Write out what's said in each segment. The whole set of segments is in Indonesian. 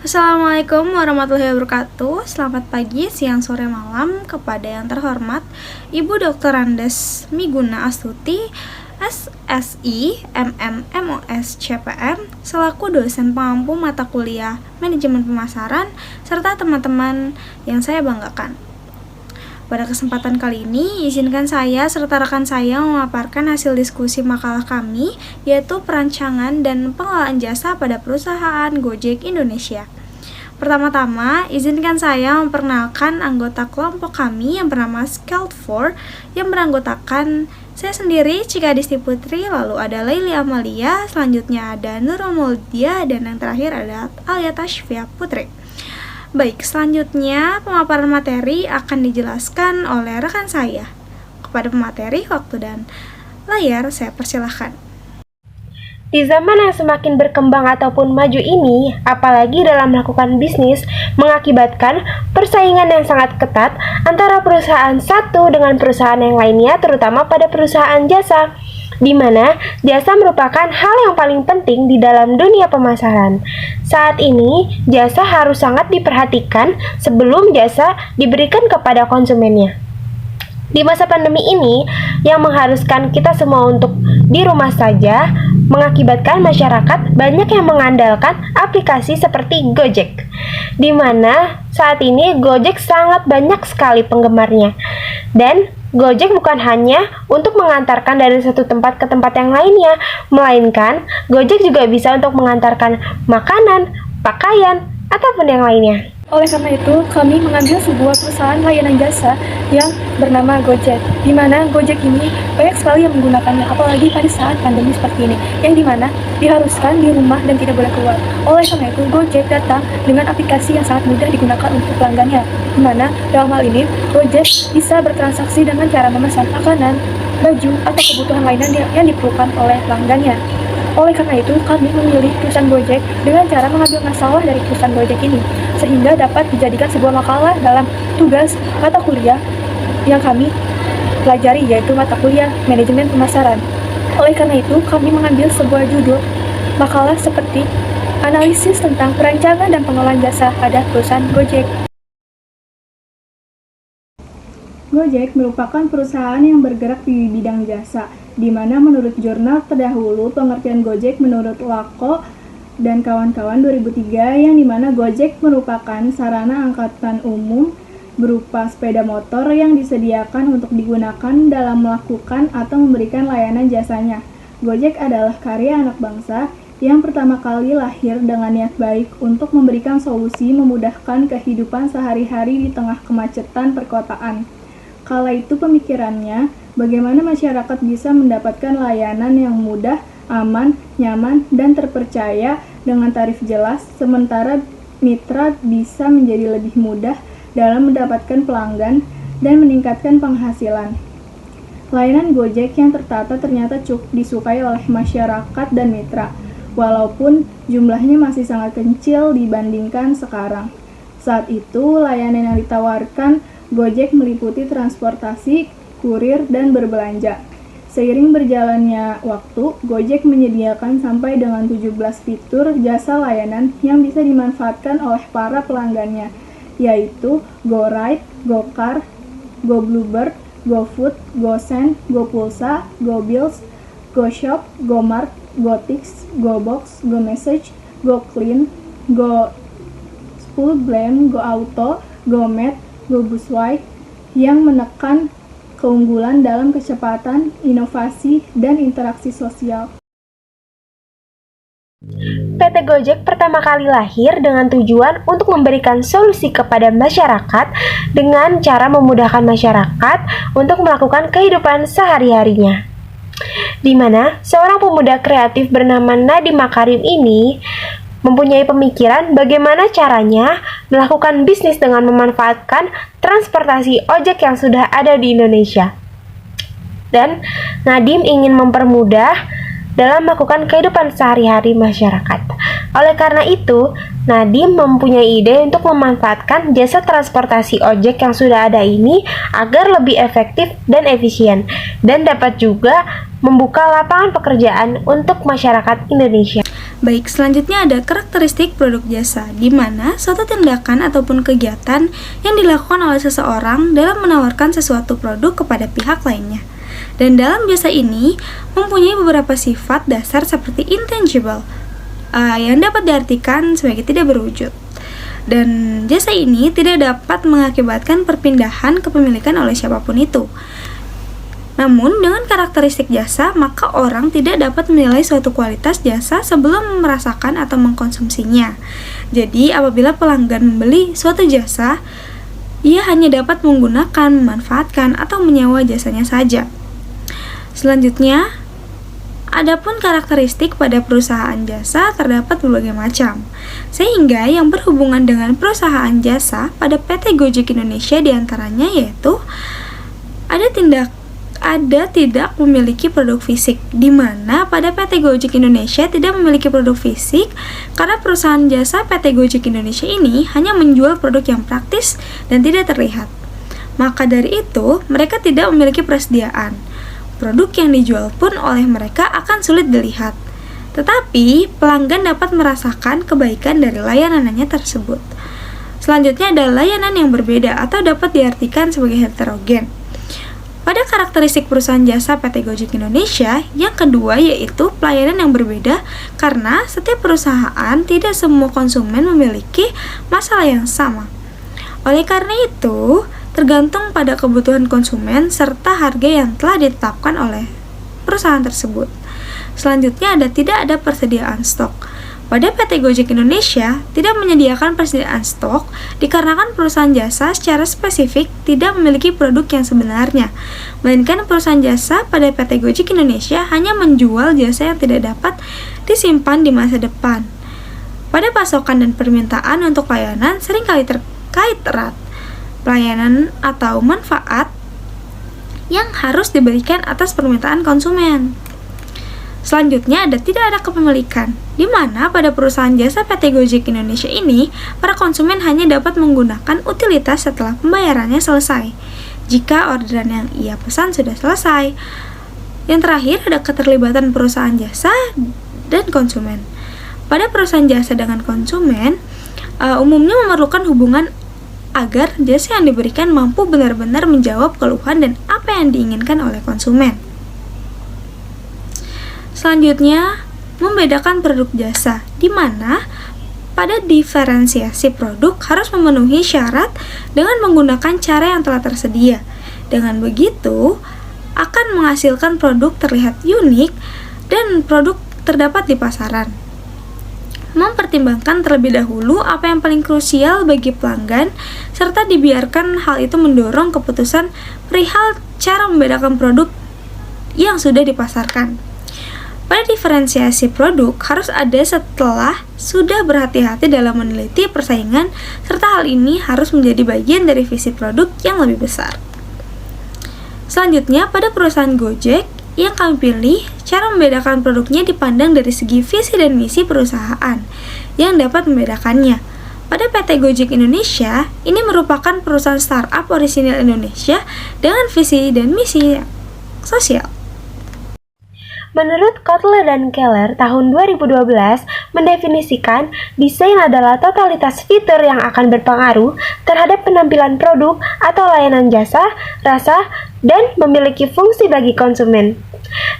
Assalamualaikum warahmatullahi wabarakatuh. Selamat pagi, siang, sore, malam kepada yang terhormat Ibu Dr. Andes Miguna Astuti, SSI, MMMOS, CPM, selaku dosen pengampu mata kuliah Manajemen Pemasaran, serta teman-teman yang saya banggakan. Pada kesempatan kali ini, izinkan saya serta rekan saya memaparkan hasil diskusi makalah kami, yaitu perancangan dan pengelolaan jasa pada perusahaan Gojek Indonesia. Pertama-tama, izinkan saya memperkenalkan anggota kelompok kami yang bernama Scout4, yang beranggotakan saya sendiri, Cika Disti Putri, lalu ada Laili Amalia, selanjutnya ada Nurul Maulidia, dan yang terakhir ada Alia Tashfia Putri. Baik, selanjutnya pemaparan materi akan dijelaskan oleh rekan saya. Kepada pemateri, waktu dan layar saya persilahkan. Di zaman yang semakin berkembang ataupun maju ini, apalagi dalam melakukan bisnis, mengakibatkan persaingan yang sangat ketat antara perusahaan satu dengan perusahaan yang lainnya, terutama pada perusahaan jasa, di mana jasa merupakan hal yang paling penting di dalam dunia pemasaran. Saat ini, jasa harus sangat diperhatikan sebelum jasa diberikan kepada konsumennya. Di masa pandemi ini, yang mengharuskan kita semua untuk di rumah saja, mengakibatkan masyarakat banyak yang mengandalkan aplikasi seperti Gojek, di mana saat ini Gojek sangat banyak sekali penggemarnya. Dan Gojek bukan hanya untuk mengantarkan dari satu tempat ke tempat yang lainnya, melainkan Gojek juga bisa untuk mengantarkan makanan, pakaian, ataupun yang lainnya. Oleh karena itu, kami mengambil sebuah perusahaan layanan jasa yang bernama Gojek, di mana Gojek ini banyak sekali yang menggunakannya, apalagi pada saat pandemi seperti ini, yang dimana diharuskan di rumah dan tidak boleh keluar. Oleh karena itu, Gojek datang dengan aplikasi yang sangat mudah digunakan untuk pelanggannya, di mana dalam hal ini, Gojek bisa bertransaksi dengan cara memesan makanan, baju, atau kebutuhan lainnya yang diperlukan oleh pelanggannya. Oleh karena itu, kami memilih perusahaan Gojek dengan cara mengambil masalah dari perusahaan Gojek ini, sehingga dapat dijadikan sebuah makalah dalam tugas mata kuliah yang kami pelajari, yaitu mata kuliah Manajemen Pemasaran. Oleh karena itu, kami mengambil sebuah judul makalah seperti analisis tentang perancangan dan pengelolaan jasa pada perusahaan Gojek. Gojek merupakan perusahaan yang bergerak di bidang jasa, di mana menurut jurnal terdahulu pengertian Gojek menurut Lako dan kawan-kawan 2003, yang dimana Gojek merupakan sarana angkutan umum berupa sepeda motor yang disediakan untuk digunakan dalam melakukan atau memberikan layanan jasanya. Gojek adalah karya anak bangsa yang pertama kali lahir dengan niat baik untuk memberikan solusi memudahkan kehidupan sehari-hari di tengah kemacetan perkotaan. Kala itu pemikirannya, bagaimana masyarakat bisa mendapatkan layanan yang mudah, aman, nyaman, dan terpercaya dengan tarif jelas, sementara mitra bisa menjadi lebih mudah dalam mendapatkan pelanggan dan meningkatkan penghasilan. Layanan Gojek yang tertata ternyata cukup disukai oleh masyarakat dan mitra, walaupun jumlahnya masih sangat kecil dibandingkan sekarang. Saat itu, layanan yang ditawarkan Gojek meliputi transportasi, kurir, dan berbelanja. Seiring berjalannya waktu, Gojek menyediakan sampai dengan 17 fitur jasa layanan yang bisa dimanfaatkan oleh para pelanggannya, yaitu GoRide, GoCar, GoBluebird, GoFood, GoSend, GoPulsa, GoBills, GoShop, GoMart, GoTix, GoBox, GoMessage, GoClean, GoSpoolBlame, GoAuto, GoMet, GoBusway, yang menekan keunggulan dalam kecepatan, inovasi, dan interaksi sosial. PT Gojek pertama kali lahir dengan tujuan untuk memberikan solusi kepada masyarakat dengan cara memudahkan masyarakat untuk melakukan kehidupan sehari-harinya. Di mana seorang pemuda kreatif bernama Nadiem Makarim ini mempunyai pemikiran bagaimana caranya melakukan bisnis dengan memanfaatkan transportasi ojek yang sudah ada di Indonesia. Dan Nadiem ingin mempermudah dalam melakukan kehidupan sehari-hari masyarakat. Oleh karena itu, Nadiem mempunyai ide untuk memanfaatkan jasa transportasi ojek yang sudah ada ini agar lebih efektif dan efisien, dan dapat juga membuka lapangan pekerjaan untuk masyarakat Indonesia. Baik, selanjutnya ada karakteristik produk jasa, di mana suatu tindakan ataupun kegiatan yang dilakukan oleh seseorang dalam menawarkan sesuatu produk kepada pihak lainnya. Dan dalam jasa ini mempunyai beberapa sifat dasar seperti intangible, yang dapat diartikan sebagai tidak berwujud. Dan jasa ini tidak dapat mengakibatkan perpindahan kepemilikan oleh siapapun itu. Namun, dengan karakteristik jasa, maka orang tidak dapat menilai suatu kualitas jasa sebelum merasakan atau mengkonsumsinya. Jadi, apabila pelanggan membeli suatu jasa, ia hanya dapat menggunakan, memanfaatkan, atau menyewa jasanya saja. Selanjutnya, adapun karakteristik pada perusahaan jasa terdapat berbagai macam, sehingga yang berhubungan dengan perusahaan jasa pada PT Gojek Indonesia diantaranya yaitu ada tidak memiliki produk fisik, di mana pada PT Gojek Indonesia tidak memiliki produk fisik karena perusahaan jasa PT Gojek Indonesia ini hanya menjual produk yang praktis dan tidak terlihat. Maka dari itu, mereka tidak memiliki persediaan. Produk yang dijual pun oleh mereka akan sulit dilihat. Tetapi, pelanggan dapat merasakan kebaikan dari layanannya tersebut. Selanjutnya ada layanan yang berbeda atau dapat diartikan sebagai heterogen. Pada karakteristik perusahaan jasa PT Gojek Indonesia, yang kedua yaitu pelayanan yang berbeda karena setiap perusahaan tidak semua konsumen memiliki masalah yang sama. Oleh karena itu, tergantung pada kebutuhan konsumen serta harga yang telah ditetapkan oleh perusahaan tersebut. Selanjutnya tidak ada persediaan stok. Pada PT Gojek Indonesia tidak menyediakan persediaan stok dikarenakan perusahaan jasa secara spesifik tidak memiliki produk yang sebenarnya, melainkan perusahaan jasa pada PT Gojek Indonesia hanya menjual jasa yang tidak dapat disimpan di masa depan. Pada pasokan dan permintaan untuk layanan seringkali terkait erat pelayanan atau manfaat yang harus diberikan atas permintaan konsumen. Selanjutnya tidak ada kepemilikan, di mana pada perusahaan jasa PT Gojek Indonesia ini, para konsumen hanya dapat menggunakan utilitas setelah pembayarannya selesai, jika orderan yang ia pesan sudah selesai. Yang terakhir ada keterlibatan perusahaan jasa dan konsumen. Pada perusahaan jasa dengan konsumen, umumnya memerlukan hubungan agar jasa yang diberikan mampu benar-benar menjawab keluhan dan apa yang diinginkan oleh konsumen. Selanjutnya, membedakan produk jasa, di mana pada diferensiasi produk harus memenuhi syarat dengan menggunakan cara yang telah tersedia. Dengan begitu, akan menghasilkan produk terlihat unik dan produk terdapat di pasaran. Mempertimbangkan terlebih dahulu apa yang paling krusial bagi pelanggan, serta dibiarkan hal itu mendorong keputusan perihal cara membedakan produk yang sudah dipasarkan. Pada diferensiasi produk harus ada setelah sudah berhati-hati dalam meneliti persaingan, serta hal ini harus menjadi bagian dari visi produk yang lebih besar. Selanjutnya, pada perusahaan Gojek yang kami pilih, cara membedakan produknya dipandang dari segi visi dan misi perusahaan yang dapat membedakannya. Pada PT Gojek Indonesia, ini merupakan perusahaan startup orisinil Indonesia dengan visi dan misi sosial. Menurut Kotler dan Keller, tahun 2012 mendefinisikan desain adalah totalitas fitur yang akan berpengaruh terhadap penampilan produk atau layanan jasa, rasa, dan memiliki fungsi bagi konsumen.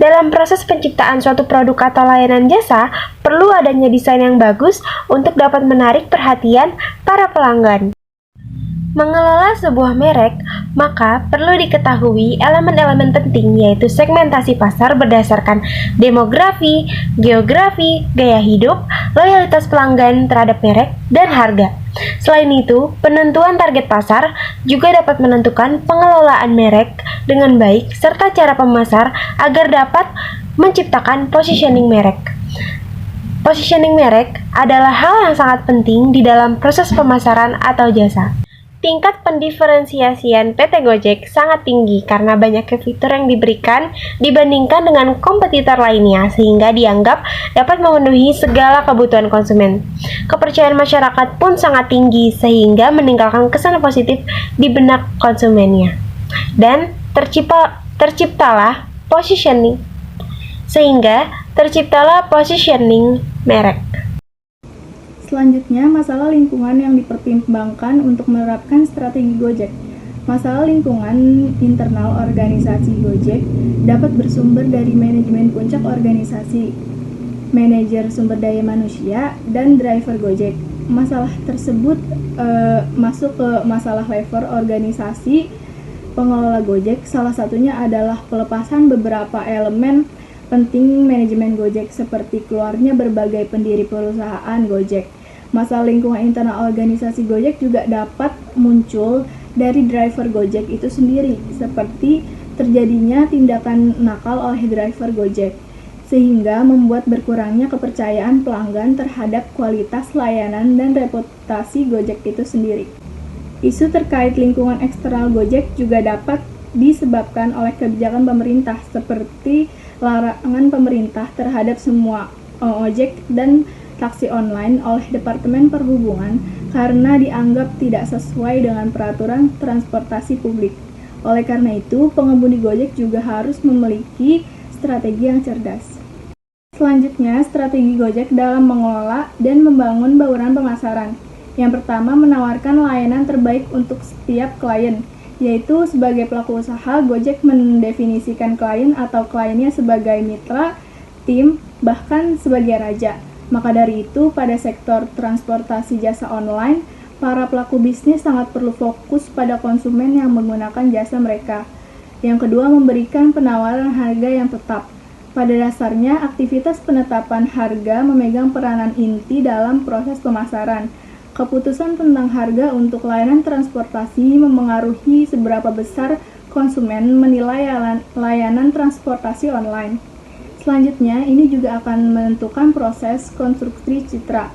Dalam proses penciptaan suatu produk atau layanan jasa, perlu adanya desain yang bagus untuk dapat menarik perhatian para pelanggan. Mengelola sebuah merek, maka perlu diketahui elemen-elemen penting yaitu segmentasi pasar berdasarkan demografi, geografi, gaya hidup, loyalitas pelanggan terhadap merek, dan harga. Selain itu, penentuan target pasar juga dapat menentukan pengelolaan merek dengan baik serta cara pemasar agar dapat menciptakan positioning merek. Positioning merek adalah hal yang sangat penting di dalam proses pemasaran atau jasa. Tingkat pendiferensiasian PT Gojek sangat tinggi karena banyaknya fitur yang diberikan dibandingkan dengan kompetitor lainnya sehingga dianggap dapat memenuhi segala kebutuhan konsumen. Kepercayaan masyarakat pun sangat tinggi sehingga meninggalkan kesan positif di benak konsumennya. Dan terciptalah positioning sehingga terciptalah positioning merek. Selanjutnya, masalah lingkungan yang dipertimbangkan untuk menerapkan strategi Gojek. Masalah lingkungan internal organisasi Gojek dapat bersumber dari manajemen puncak organisasi, manajer sumber daya manusia, dan driver Gojek. Masalah tersebut masuk ke masalah level organisasi pengelola Gojek. Salah satunya adalah pelepasan beberapa elemen penting manajemen Gojek seperti keluarnya berbagai pendiri perusahaan Gojek. Masalah lingkungan internal organisasi Gojek juga dapat muncul dari driver Gojek itu sendiri, seperti terjadinya tindakan nakal oleh driver Gojek, sehingga membuat berkurangnya kepercayaan pelanggan terhadap kualitas layanan dan reputasi Gojek itu sendiri. Isu terkait lingkungan eksternal Gojek juga dapat disebabkan oleh kebijakan pemerintah, seperti larangan pemerintah terhadap semua ojek dan taksi online oleh Departemen Perhubungan karena dianggap tidak sesuai dengan peraturan transportasi publik. Oleh karena itu, pengemudi Gojek juga harus memiliki strategi yang cerdas. Selanjutnya, strategi Gojek dalam mengelola dan membangun bauran pemasaran. Yang pertama, menawarkan layanan terbaik untuk setiap klien, yaitu sebagai pelaku usaha, Gojek mendefinisikan klien atau kliennya sebagai mitra, tim, bahkan sebagai raja. Maka dari itu, pada sektor transportasi jasa online, para pelaku bisnis sangat perlu fokus pada konsumen yang menggunakan jasa mereka. Yang kedua, memberikan penawaran harga yang tetap. Pada dasarnya, aktivitas penetapan harga memegang peranan inti dalam proses pemasaran. Keputusan tentang harga untuk layanan transportasi memengaruhi seberapa besar konsumen menilai layanan transportasi online. Selanjutnya, ini juga akan menentukan proses konstruksi citra,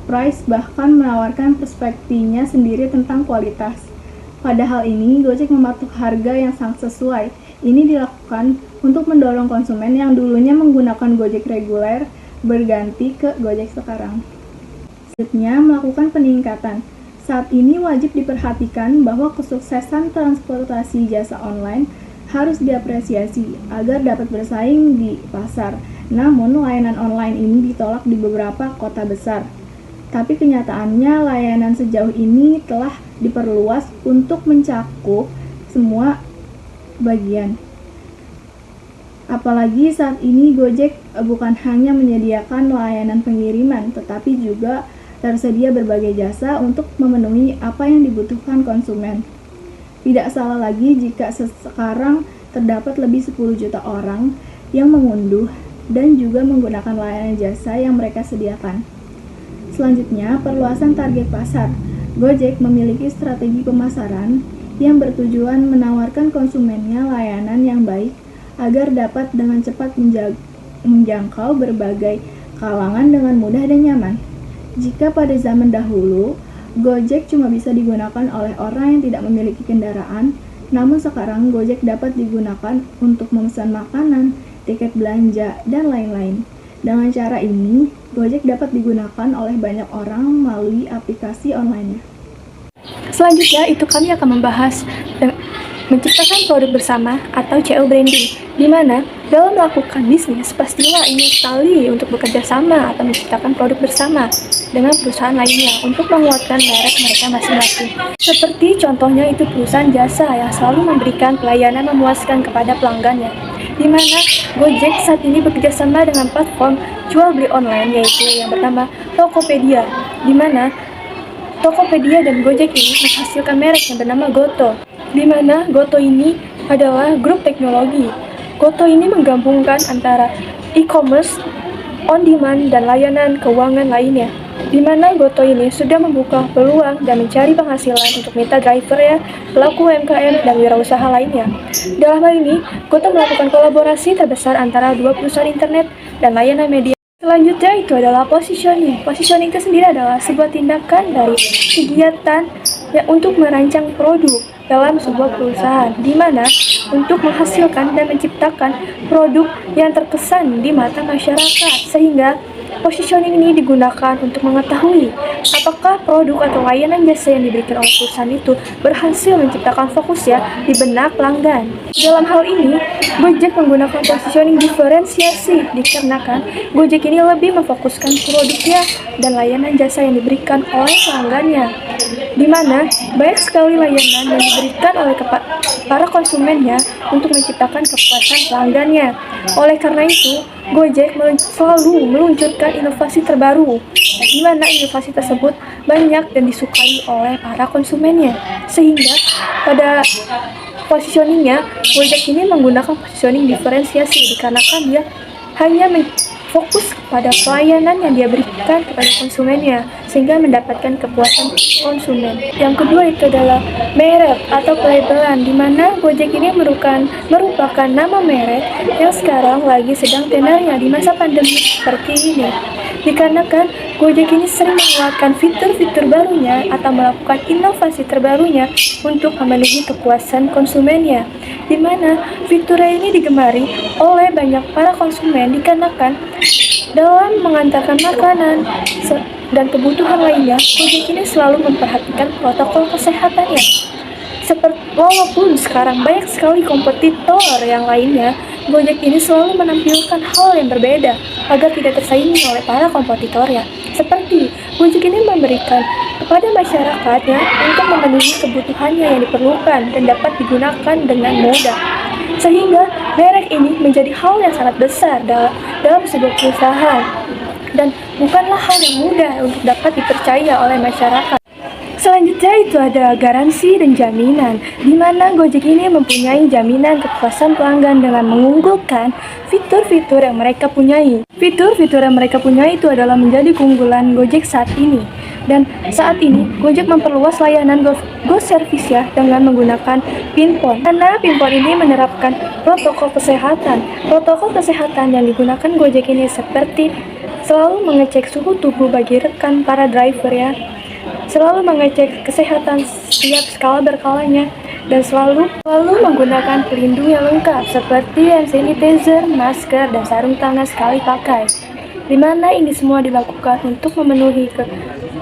price, bahkan menawarkan perspektifnya sendiri tentang kualitas. Pada hal ini, Gojek mematok harga yang sangat sesuai. Ini dilakukan untuk mendorong konsumen yang dulunya menggunakan Gojek reguler berganti ke Gojek sekarang. Selanjutnya, melakukan peningkatan. Saat ini wajib diperhatikan bahwa kesuksesan transportasi jasa online harus diapresiasi agar dapat bersaing di pasar. Namun, layanan online ini ditolak di beberapa kota besar. Tapi kenyataannya layanan sejauh ini telah diperluas untuk mencakup semua bagian. Apalagi saat ini Gojek bukan hanya menyediakan layanan pengiriman, tetapi juga tersedia berbagai jasa untuk memenuhi apa yang dibutuhkan konsumen. Tidak salah lagi jika sekarang terdapat lebih 10 juta orang yang mengunduh dan juga menggunakan layanan jasa yang mereka sediakan. Selanjutnya, perluasan target pasar. Gojek memiliki strategi pemasaran yang bertujuan menawarkan konsumennya layanan yang baik agar dapat dengan cepat menjangkau berbagai kalangan dengan mudah dan nyaman. Jika pada zaman dahulu, Gojek cuma bisa digunakan oleh orang yang tidak memiliki kendaraan, namun sekarang Gojek dapat digunakan untuk memesan makanan, tiket belanja, dan lain-lain. Dengan cara ini, Gojek dapat digunakan oleh banyak orang melalui aplikasi online-nya. Selanjutnya, itu kami akan membahas menciptakan produk bersama atau CO branding, di mana dalam melakukan bisnis pastilah ingin sekali untuk bekerja sama atau menciptakan produk bersama dengan perusahaan lainnya untuk menguatkan merek mereka masing-masing. Seperti contohnya itu perusahaan jasa yang selalu memberikan pelayanan memuaskan kepada pelanggannya, di mana Gojek saat ini bekerja sama dengan platform jual beli online, yaitu yang pertama Tokopedia, di mana Tokopedia dan Gojek ini menghasilkan merek yang bernama Goto, di mana Goto ini adalah grup teknologi. Goto ini menggabungkan antara e-commerce, on-demand, dan layanan keuangan lainnya, di mana Goto ini sudah membuka peluang dan mencari penghasilan untuk mitra driver ya, pelaku UMKM, dan wirausaha lainnya. Dalam hal ini, Goto melakukan kolaborasi terbesar antara dua perusahaan internet dan layanan media. Selanjutnya itu adalah positioning. Positioning itu sendiri adalah sebuah tindakan dari kegiatan untuk merancang produk dalam sebuah perusahaan, di mana untuk menghasilkan dan menciptakan produk yang terkesan di mata masyarakat, sehingga positioning ini digunakan untuk mengetahui apakah produk atau layanan jasa yang diberikan oleh perusahaan itu berhasil menciptakan fokus ya di benak pelanggan. Dalam hal ini, Gojek menggunakan positioning diferensiasi dikarenakan Gojek ini lebih memfokuskan produknya dan layanan jasa yang diberikan oleh pelanggannya, di mana banyak sekali layanan yang diberikan oleh para konsumennya untuk menciptakan kepuasan pelanggannya. Oleh karena itu, Gojek selalu meluncurkan inovasi terbaru, di mana inovasi tersebut banyak dan disukai oleh para konsumennya. Sehingga pada positioningnya, Gojek ini menggunakan positioning diferensiasi dikarenakan dia hanya fokus pada pelayanan yang dia berikan kepada konsumennya sehingga mendapatkan kepuasan konsumen. Yang kedua itu adalah merek atau pelabelan, di mana Gojek ini merupakan nama merek yang sekarang lagi sedang tenar di masa pandemi seperti ini. Dikarenakan Gojek ini sering mengeluarkan fitur-fitur barunya atau melakukan inovasi terbarunya untuk memenuhi kepuasan konsumennya, di mana fiturnya ini digemari oleh banyak para konsumen dikarenakan dalam mengantarkan makanan dan kebutuhan lainnya, Gojek ini selalu memperhatikan protokol kesehatannya. Walaupun sekarang banyak sekali kompetitor yang lainnya, Gojek ini selalu menampilkan hal yang berbeda agar tidak tersaingi oleh para kompetitornya. Seperti Gojek ini memberikan kepada masyarakatnya untuk memenuhi kebutuhannya yang diperlukan dan dapat digunakan dengan mudah. Sehingga merek ini menjadi hal yang sangat besar dalam sebuah perusahaan dan bukanlah hal yang mudah untuk dapat dipercaya oleh masyarakat. Selanjutnya itu ada garansi dan jaminan, di mana Gojek ini mempunyai jaminan kepuasan pelanggan dengan mengunggulkan fitur-fitur yang mereka punyai. Fitur-fitur yang mereka punyai itu adalah menjadi keunggulan Gojek saat ini. Dan saat ini Gojek memperluas layanan Go Service ya dengan menggunakan Pinpon. Karena Pinpon ini menerapkan protokol kesehatan. Protokol kesehatan yang digunakan Gojek ini seperti selalu mengecek suhu tubuh bagi rekan para driver ya. Selalu mengecek kesehatan setiap skala berkalanya dan selalu menggunakan pelindung yang lengkap seperti hand sanitizer, masker, dan sarung tangan sekali pakai. Di mana ini semua dilakukan untuk memenuhi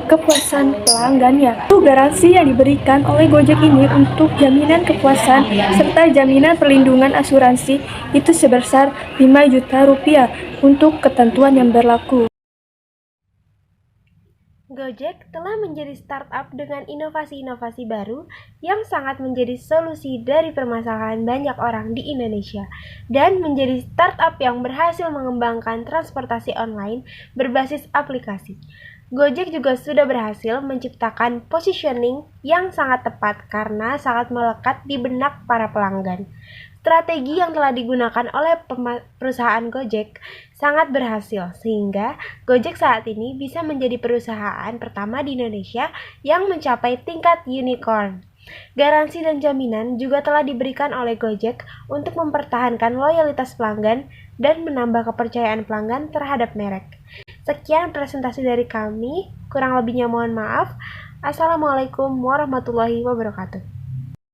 kepuasan pelanggannya. Itu garansi yang diberikan oleh Gojek ini untuk jaminan kepuasan serta jaminan perlindungan asuransi itu sebesar 5 juta rupiah untuk ketentuan yang berlaku. Gojek telah menjadi startup dengan inovasi-inovasi baru yang sangat menjadi solusi dari permasalahan banyak orang di Indonesia dan menjadi startup yang berhasil mengembangkan transportasi online berbasis aplikasi. Gojek juga sudah berhasil menciptakan positioning yang sangat tepat karena sangat melekat di benak para pelanggan. Strategi yang telah digunakan oleh perusahaan Gojek sangat berhasil sehingga Gojek saat ini bisa menjadi perusahaan pertama di Indonesia yang mencapai tingkat unicorn. Garansi dan jaminan juga telah diberikan oleh Gojek untuk mempertahankan loyalitas pelanggan dan menambah kepercayaan pelanggan terhadap merek. Sekian presentasi dari kami, kurang lebihnya mohon maaf. Assalamualaikum warahmatullahi wabarakatuh.